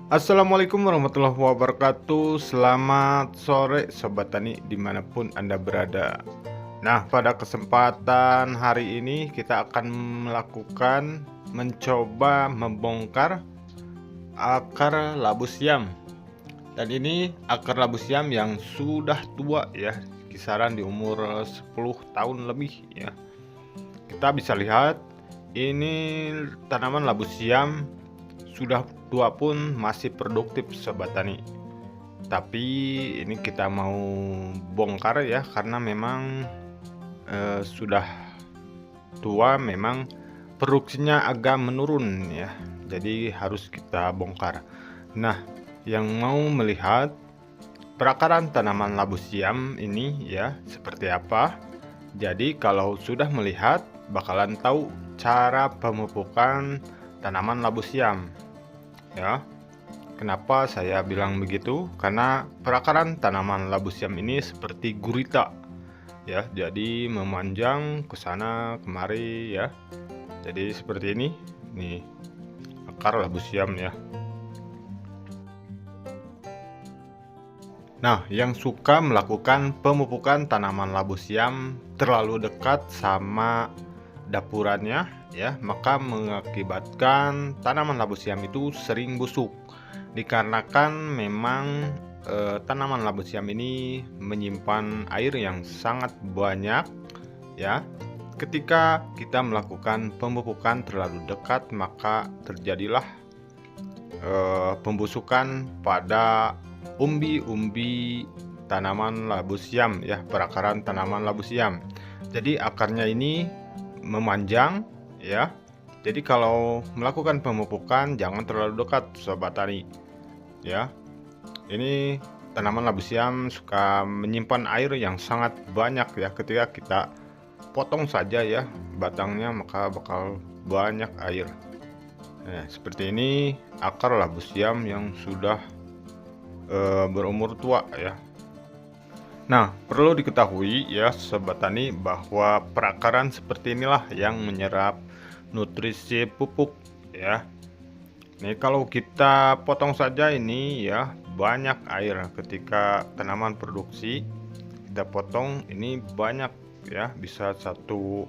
Assalamualaikum warahmatullahi wabarakatuh. Selamat sore Sobat Tani dimanapun Anda berada. Nah, pada kesempatan hari ini kita akan mencoba membongkar akar labu siam. Dan ini akar labu siam yang sudah tua ya, kisaran di umur 10 tahun lebih ya. Kita bisa lihat ini tanaman labu siam sudah tua pun masih produktif Sobat Tani. Tapi ini kita mau bongkar ya, karena memang sudah tua, memang produksinya agak menurun ya. Jadi harus kita bongkar. Nah, yang mau melihat perakaran tanaman labu siam ini ya seperti apa. Jadi kalau sudah melihat bakalan tahu cara pemupukan tanaman labu siam ya. Kenapa saya bilang begitu? Karena perakaran tanaman labu siam ini seperti gurita ya, jadi memanjang ke sana kemari ya. Jadi seperti ini nih akar labu siam ya. Nah, yang suka melakukan pemupukan tanaman labu siam terlalu dekat sama dapurannya ya, maka mengakibatkan tanaman labu siam itu sering busuk. Dikarenakan memang tanaman labu siam ini menyimpan air yang sangat banyak ya. Ketika kita melakukan pemupukan terlalu dekat, maka terjadilah pembusukan pada umbi-umbi tanaman labu siam ya, perakaran tanaman labu siam. Jadi akarnya ini memanjang ya. Jadi kalau melakukan pemupukan jangan terlalu dekat Sobat Tani ya. Ini tanaman labu siam suka menyimpan air yang sangat banyak ya. Ketika kita potong saja ya batangnya, maka bakal banyak air. Nah, seperti ini akar labu siam yang sudah berumur tua ya. Nah, perlu diketahui ya Sobat Tani bahwa perakaran seperti inilah yang menyerap nutrisi pupuk ya. Nih kalau kita potong saja ini ya banyak air. Ketika tanaman produksi kita potong ini banyak ya, bisa satu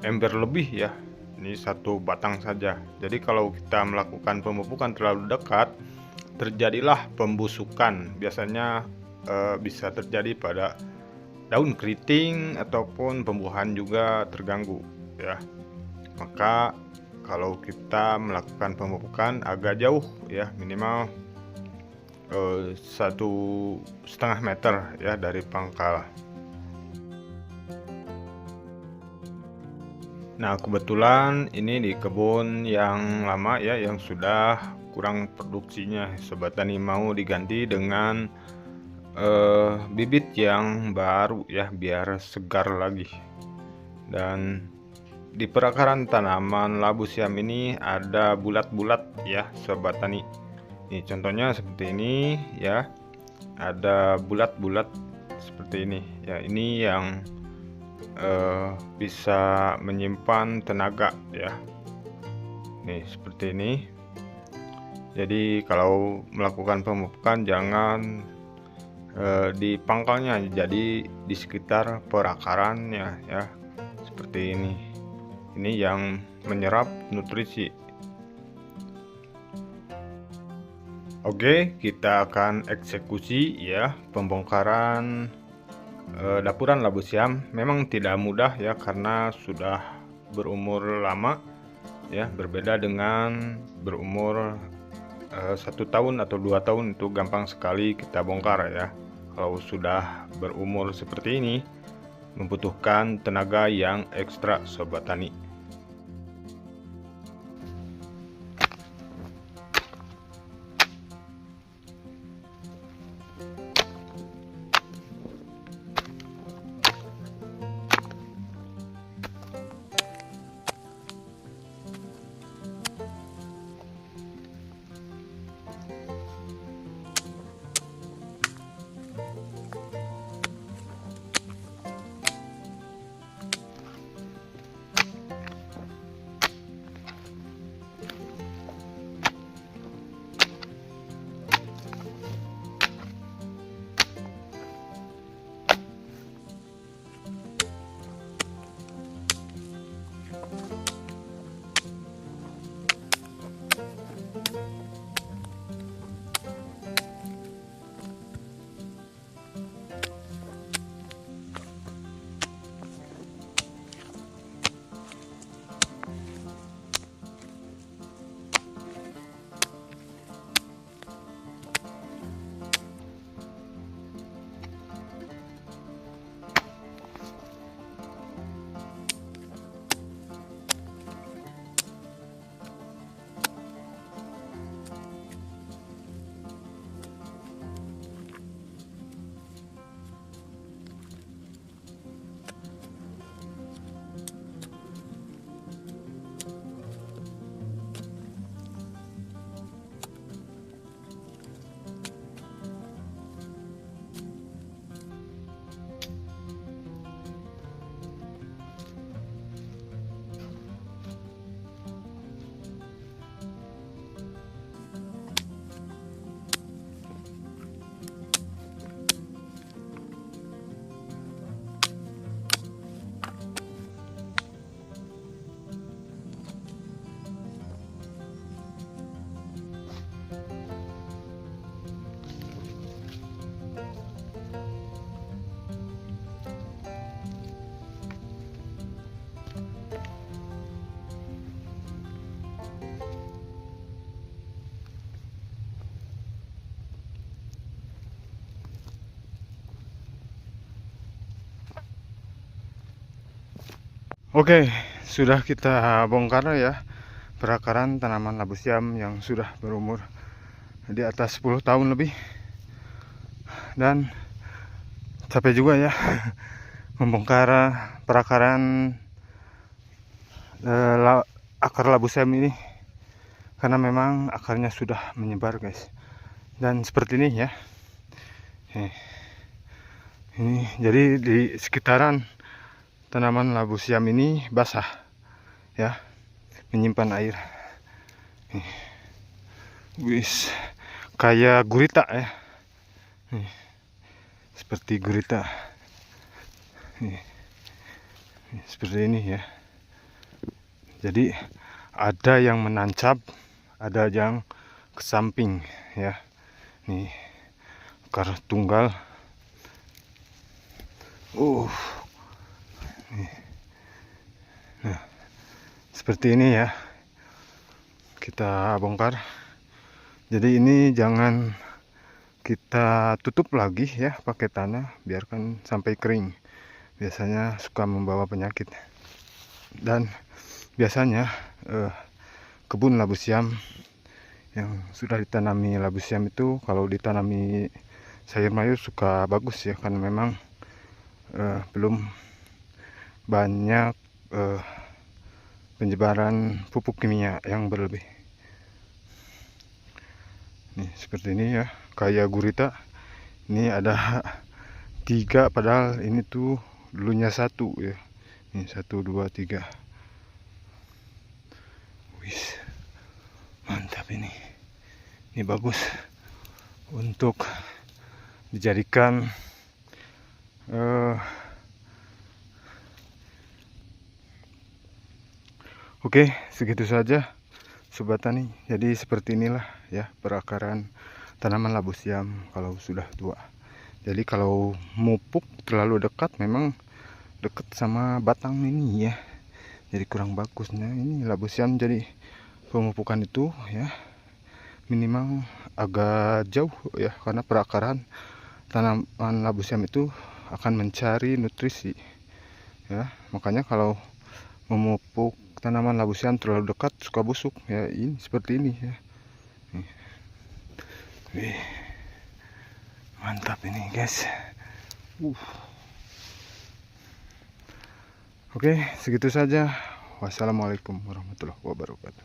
ember lebih ya. Ini satu batang saja. Jadi kalau kita melakukan pemupukan terlalu dekat, terjadilah pembusukan. Biasanya bisa terjadi pada daun keriting ataupun pembuahan juga terganggu ya. Maka kalau kita melakukan pemupukan agak jauh ya, minimal 1,5 meter ya dari pangkal. Nah, kebetulan ini di kebun yang lama ya, yang sudah kurang produksinya. Sobat Tani mau diganti dengan bibit yang baru ya, biar segar lagi. Dan di perakaran tanaman labu siam ini ada bulat-bulat ya Sobat Tani. Ini contohnya seperti ini ya, ada bulat-bulat seperti ini ya. Ini yang bisa menyimpan tenaga ya. Nih seperti ini. Jadi kalau melakukan pemupukan jangan di pangkalnya, jadi di sekitar perakarannya ya, seperti ini. Ini yang menyerap nutrisi. Oke, kita akan eksekusi ya pembongkaran dapuran labu siam. Memang tidak mudah ya, karena sudah berumur lama ya, berbeda dengan berumur 1 tahun atau 2 tahun, itu gampang sekali kita bongkar ya. Kalau sudah berumur seperti ini membutuhkan tenaga yang ekstra Sobat Tani. Oke, sudah kita bongkar ya perakaran tanaman labu siam yang sudah berumur di atas 10 tahun lebih, dan capek juga ya membongkar perakaran akar labu siam ini, karena memang akarnya sudah menyebar guys. Dan seperti ini ya, ini jadi di sekitaran tanaman labu siam ini basah ya, menyimpan air. Wis, kayak gurita ya, seperti gurita. Seperti ini ya. Jadi ada yang menancap, ada yang ke samping ya. Nih, akar tunggal. Nih. Nah, seperti ini ya. Kita bongkar. Jadi ini jangan kita tutup lagi ya pakai tanah, biarkan sampai kering. Biasanya suka membawa penyakit. Dan biasanya kebun labu siam yang sudah ditanami labu siam itu, kalau ditanami sayur mayur suka bagus ya, karena memang belum banyak penyebaran pupuk kimia yang berlebih. Nih seperti ini ya, kayak gurita. Ini ada 3, padahal ini tuh dulunya 1 ya. Ini 1, 2, 3. Wis, mantap ini. Ini bagus untuk dijadikan oke, segitu saja Sobat Tani. Jadi seperti inilah ya perakaran tanaman labu siam kalau sudah tua. Jadi kalau mupuk terlalu dekat, memang dekat sama batang ini ya, jadi kurang bagusnya. Ini labu siam, jadi pemupukan itu ya minimal agak jauh ya, karena perakaran tanaman labu siam itu akan mencari nutrisi ya. Makanya kalau memupuk tanaman labu siam terlalu dekat suka busuk ya. Ini seperti ini ya. Wih, mantap ini guys. Oke, segitu saja. Wassalamualaikum warahmatullahi wabarakatuh.